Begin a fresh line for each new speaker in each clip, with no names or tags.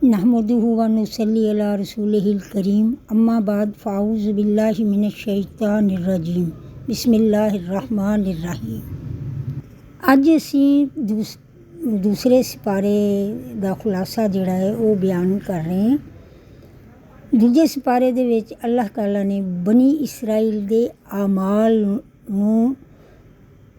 नहमदुहु व नुसल्ली अला रसूलिहिल करीम अम्मा बाद फ़ाऊज़ु बिल्लाहि मिनश शैतानिर रजीम बिस्मिल्लाहिर रहमानिर रहीम। अज असीं दूसरे सिपारे दा खुलासा जिहड़ा है वो बयान कर रहे हैं। दूजे सिपारे दे विच अल्लाह ताला ने बनी इसराइल दे आमाल नूं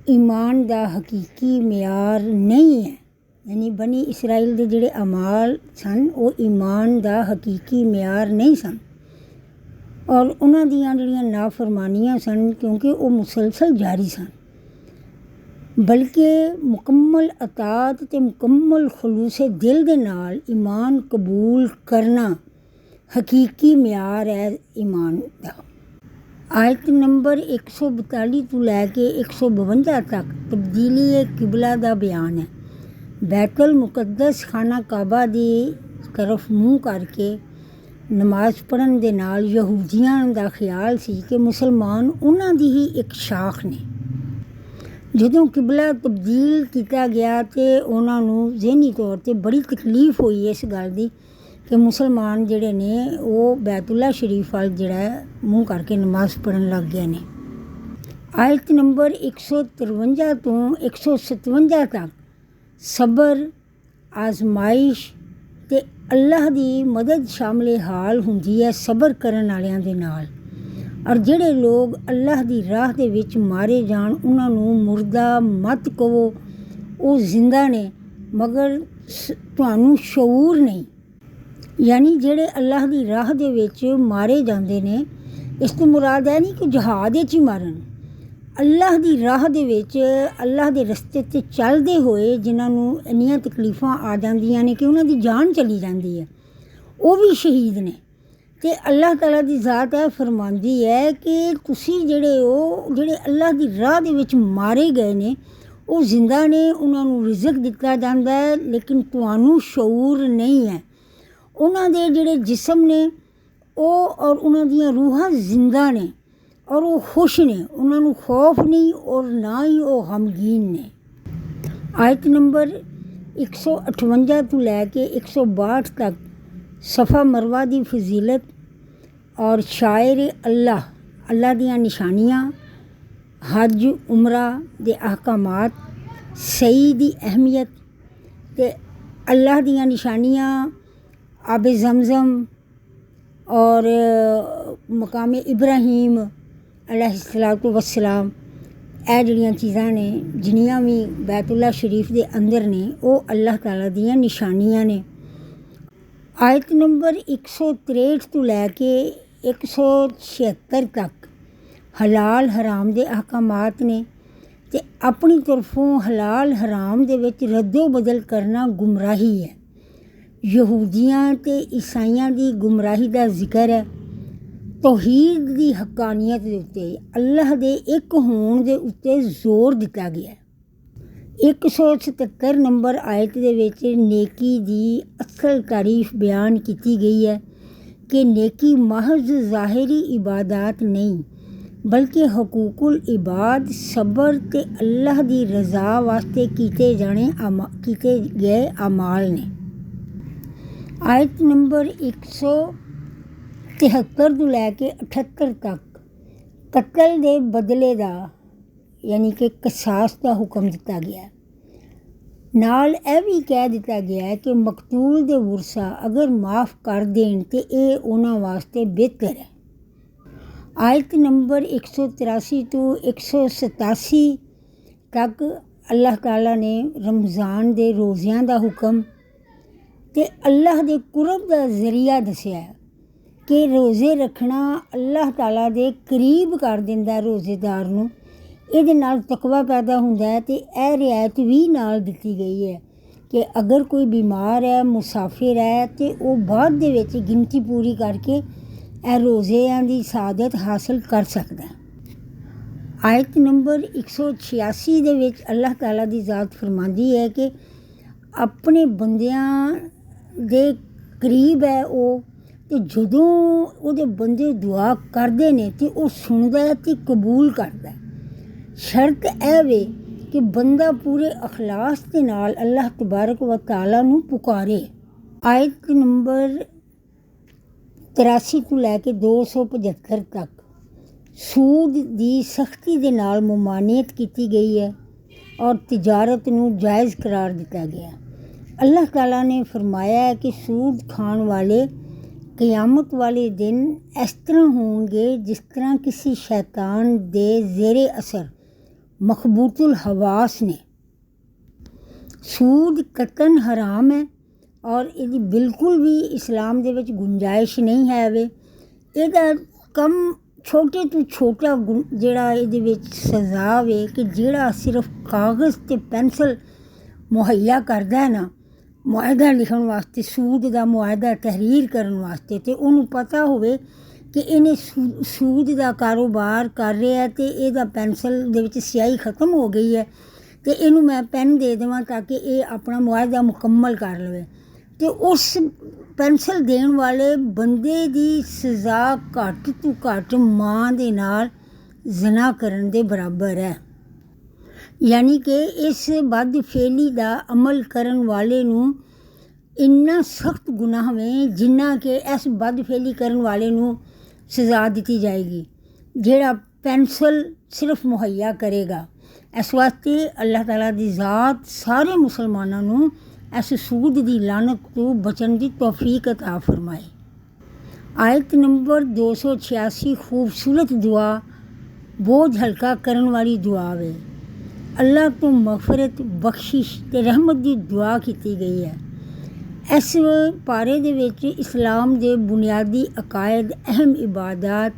ईमान दा हकीकी मियार नहीं है, यानी बनी इसराइल दे जिहड़े अमाल सन वो ईमान दा हकीकी मियार नहीं सन और उन्हां दियां जिहड़ियां नाफरमानियां सन क्योंकि वो मुसलसल जारी सन, बल्कि मुकम्मल अतात ते मुकम्मल खलूसे दिल दे नाल ईमान कबूल करना हकीकी मियार है ईमान दा। आयत नंबर 142 तो लैके 152 तक तब्दीली किबला दा बयान है। बैतुल मुकद्दस खाना काबा दी तरफ मूँह करके नमाज पढ़न दे नाल यहूदियां दा ख्याल सी कि मुसलमान उन्हां दी ही एक शाख ने। जदों किबला तब्दील किया गया तो उन्होंने ज़हनी तौर पर बड़ी तकलीफ हुई इस गल की कि मुसलमान जिहड़े ने वो बैतुल्ला शरीफ वाल जिहड़ा मूँह करके नमाज पढ़न लग गए ने। आयत नंबर 153 तो 157 तक सबर, आजमाइश ते अल्लाह दी मदद शामिल हाल हुंदी है सबर करन वालियां दे नाल। और जिहड़े लोग अल्लाह दी राह दे विच मारे जान उन्हां नूं मुर्दा मत कहो, वो जिंदा ने मगर तुहानूं शऊर नहीं। यानी जिहड़े अल्लाह दी राह दे विच मारे जांदे ने, इस तो मुराद है नहीं कि जहाद विच ही मारन, अल्लाह दी राह दे विच अल्लाह दे रस्ते ते चलदे होए जिन्हां नूं इन्नियां तकलीफां आ जांदियां ने कि उन्हां दी जान चली जांदी है, वो भी शहीद ने। ते अल्लाह ताला दी ज़ात है फरमांदी है कि तुसी जिहड़े हो जिहड़े अल्लाह दी राह दे विच मारे गए ने वो जिंदा ने, उन्हां नूं रिज़क दिता जांदा है लेकिन तुहानूं शऊर नहीं है। उन्हां दे जिहड़े जिस्म ने वो और उन्हां दियां रूहां जिंदा ने और वो खुश ने, उन्होंने खौफ नहीं और ना ही वो गमगीन ने। आयत नंबर 158 तो लैके 162 तक सफ़ा मरवा दी फजीलत और शायर अल्लाह दियां निशानियाँ, हज उमरा दे अहकामात, सही दी अहमियत ते अल्लाह दियां निशानियाँ, आबे ज़मज़म और मकाम इब्राहीम अलैहिस्सलातु वस्सलाम, ਇਹ ਜਿਹੜੀਆਂ चीज़ां ने जिन्नियां भी बैतुल्ला शरीफ के अंदर ने वो अल्लाह ताला दियां निशानियां ने। आयत नंबर 163 तो लैके 176 तक हलाल हराम के अहकामात ने ते अपनी तरफों हलाल हराम दे विच रद्दो बदल करना गुमराही है। यहूदियां ते ईसाइयां दी गुमराही का जिक्र है। तौहीद दी हक्कानियत दे उत्ते अल्लाह दे एक होण दे उत्ते जोर दिता गया है। 177 नंबर आयत दे विच नेकी दी असल तारीफ बयान की गई है कि नेकी महज ज़ाहिरी इबादत नहीं बल्कि हकूकुल इबाद, सबर ते अल्लाह दी रज़ा वास्ते कीते गए अमाल ने। आयत नंबर 173 तो लैके 78 तक कत्ल दे बदले दा यानी कि कसास का हुक्म दिता गया है। नाल यह भी कह दिता गया है कि मकतूल दे वुरसा अगर माफ़ कर देन तो ये उन्हां वास्ते बेहतर है। आयत नंबर 183 तो 187 तक अल्लाह ताला ने रमज़ान दे रोज़ियां दा हुक्म ते अल्लाह दे कुरब दा जरिया दस्या है कि रोज़े रखना अल्लाह ताला दे करीब कर दिंदा है रोज़ेदार नूं। इहदे नाल तकवा पैदा हुंदा है ते यह रियायत भी नाल दित्ती गई है कि अगर कोई बीमार है, मुसाफिर है तो वो बाद दे विच गिनती पूरी करके यह रोज़ियां दी सादत हासिल कर सकदा है। आयत नंबर 186 दे विच अल्लाह ताला दी ज़ात फरमांदी है कि अपने बंदियां दे करीब है वो, तो जदों उहदे बंदे दुआ करते ने तो वह सुनदा है तो कबूल करदा है। शर्त यह वे कि बंदा पूरे अखलास के नाल अल्लाह तबारक व तआला नूं पुकारे आयत नंबर 83 ਤੋਂ ਲੈ ਕੇ 275 ਤੱਕ सूद ਦੀ सख्ती ਦੇ ਨਾਲ ਮਮਾਨੀਅਤ ਕੀਤੀ ਗਈ ਹੈ और तिजारत ਨੂੰ जायज़ करार दिता गया। अल्लाह ताला ने फरमाया है कि सूद खान वाले क़यामत वाले दिन इस तरह होंगे जिस तरह किसी शैतान दे ज़ेरे असर मखबूतुल हवास ने। सूद कतन हराम है और इहदी बिल्कुल भी इस्लाम दे विच गुंजाइश नहीं है वे। इहदा कम छोटे तो छोटा जिहड़ा इहदे विच सज़ा वे कि जिहड़ा सिर्फ कागज़ ते पेंसिल मुहैया करदा है ना मुआहदा लिखण वास्ते, सूद दा मुआहदा तहरीर करन वास्ते, ते उहनूं पता होवे कि इहने सूद दा कारोबार कर रहा है ते इहदा पेंसिल दे विच स्याही खत्म हो गई है ते इहनूं मैं पेन दे देवां ताकि इह अपना मुआहदा मुकम्मल कर लवे। ते उस पेंसिल देण वाले बंदे दी सज़ा घट तो घट मां दे नाल ज़ना करन दे बराबर है। यानी कि इस बदफेली दा अमल करन वाले नूं इन्ना सख्त गुनाह में जिन्ना कि इस बदफेली करन वाले नूं सज़ा दी जाएगी जिहड़ा पेंसिल सिर्फ मुहैया करेगा। इस वास्ते अल्लाह ताला दी ज़ात सारे मुसलमानों नूं इस सूद दी लानत तो बचन की तौफीक अता फरमाए। आयत नंबर 286 खूबसूरत दुआ बोझ हल्का करन वाली दुआ वे। अल्लाह तो मगफरत बख्शिश ते रहमत की दुआ की गई है। इस पारे दे विच इस्लाम दे बुनियादी अकायद, अहम इबादत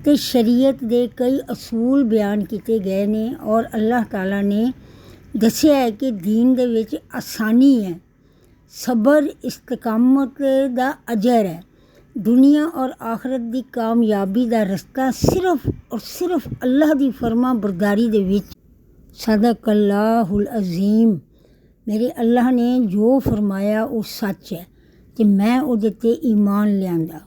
ते शरीयत दे कई असूल बयान किए गए ने और अल्लाह ताला ने दस्सिया है कि दीन दे विच आसानी है, सबर इस्तकामत दा अजर है, दुनिया और आखरत दी कामयाबी दा रस्ता सिर्फ और सिर्फ अल्लाह दी फरमा बरदारी दे विच। सदकल्लाहुल अज़ीम। मेरे अल्लाह ने जो फरमाया वो सच है ते मैं उहदे ते ईमान लियांदा।